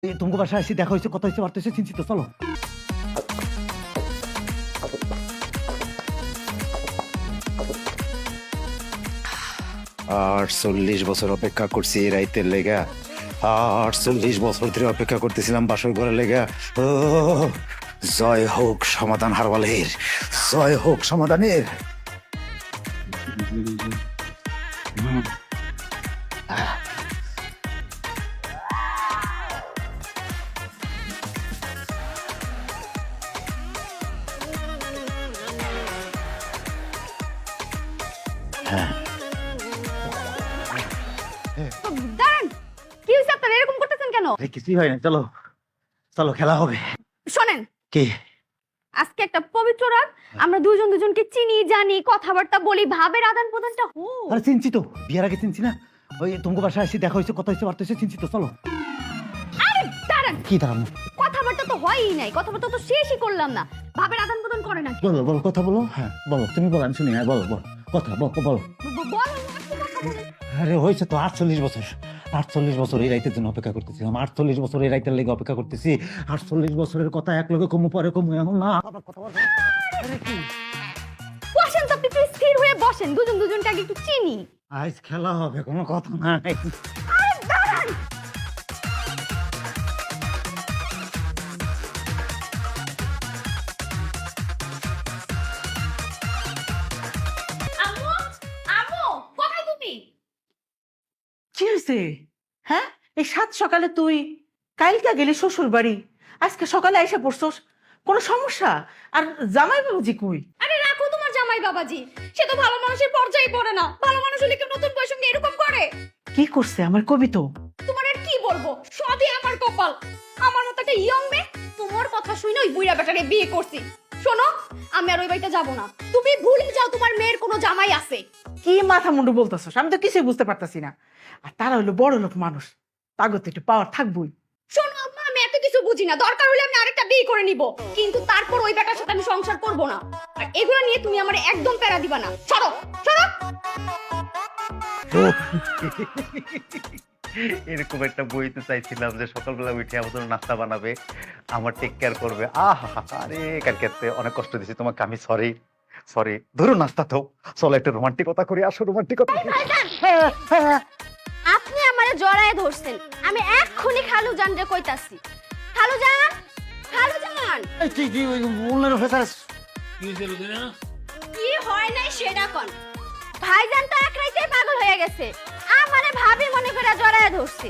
তোমাকে বাসায় আসি, দেখা হয়েছে, কথা হয়েছে, বার্তা হয়েছে, চিন্তিত, চলো। ৪৮ বছর অপেক্ষা করছি এই রাইতের লেগা। ৪৮ বছর ধরে অপেক্ষা করতেছিলাম বাসর ঘরের লেগা। ও জয় হোক সমাধান হারওয়ালের, জয় হোক সমাধানের। দাঁড়ান, কি হয়েছে আপনারা এরকম করতেছেন কেন? কিছুই হয় না, চলো চলো, খেলা হবে। শোনেন, কি? আজকে একটা পবিত্র রাত, আমরা দুজন দুজনকে চিনি, জানি, কথাবার্তা বলি, ভাবের আদান প্রদানটা হোক। আরে চিনছি তো, বিয়ের আগে চিনছি না। ওই তোমাকে বাসায় আসি, দেখা হয়েছে, কথা হয়েছে, বার্তা হয়েছে, চিন্তিত, চলো। আরে দাঁড়ান, কি দাঁড়ানো? কথাবার্তা তো হয়ই নাই, কথাবার্তা তো শেষই করলাম না। ভাবের আদান প্রদান করে না। বলো বলো, কথা বলো। হ্যাঁ বলো, তুমি বলো, আমি শুনি। হ্যাঁ বলো বলো, কথা বলো বলো। বলো, আপনি কথা বলেন। আরে হয়েছে তো 48 বছর। 48 বছর এই রাইতের জন্য অপেক্ষা করতেছিলাম। 48 বছর এই রাইতের লেগে অপেক্ষা করতেছি। 48 বছরের কথা এক লগে কমু, পরে কমু, এখন না আবার কথা বলবো। আরে কি? বসেন তো, আপনি একটু স্থির হয়ে বসেন, দুজন দুজনকে আগে একটু চিনি। আজ খেলা হবে, কোনো কথা নাই। আরে দাঁড়ান, আম্মু, আম্মু, কোথায় তুমি? কি হয়েছে? হ্যাঁ, এই সাত সকালে তুই কালকে গেলি শ্বশুর বাড়ি, আজকে সকালে এসে পড়ছস, কোনো সমস্যা? আর জামাই বাবুজি কই? আরে রাখো তোমার জামাই বাবাজি, সে তো ভালো মানুষের পর্যায়ে পড়ে না। ভালো মানুষ হলে কেউ নতুন বউয়ের সঙ্গে এরকম করে? কি করছে আমার কবি তো? তোমার আর কি বলবো, সবই আমার কপাল। আমার মতো একটা ইয়ং মেয়ে তোমার কথা শুনে ওই বুইড়া বেটারে বিয়ে করছি। শোনো, আমি আর ওই বাড়িতে যাবো না। তুমি ভুলে যাও তোমার মেয়ের কোনো জামাই আছে। কি মাথা মুন্ডু বলতেছস? আমি তো কিছুই বুঝতে পারতাছি না। আর তারা হইলো বড় লোক মানুষ, তাগত একটু পাওয়ার থাকবই। শোনো আম্মা, আমি এত কিছু বুঝি না। দরকার হলে আমি আরেকটা বিয়ে করে নিব, কিন্তু তারপর ওই বেটার সাথে আমি সংসার করব না। আর এগুলো নিয়ে তুমি আমার একদম প্যারা দিবা না। সরো সরো। এরকম একটা বই তো চাইছিলাম যে সকালবেলা উঠে আমার জন্য নাস্তা বানাবে, আমার টেক কেয়ার করবে। আরে কালকে অনেক কষ্ট দিয়েছি তোমাকে, আমি সরি সরি। ধরো নাস্তা তো, চলো একটা রোমান্টিকতা করি, আসো রোমান্টিকতা। আপনি আমারে জড়ায় ধরছেন, আমি এক্ষুনি খালু জান রে কইতাছি। খালু জান, খালু জান। এই তুই কি ওই অন্যের ফেসাস? কি হয় নাই সেটা কোন? ভাইজান তো এক রাইতেই পাগল হয়ে গেছে, আমারে ভাবি মনে করে জড়ায় ধরছে।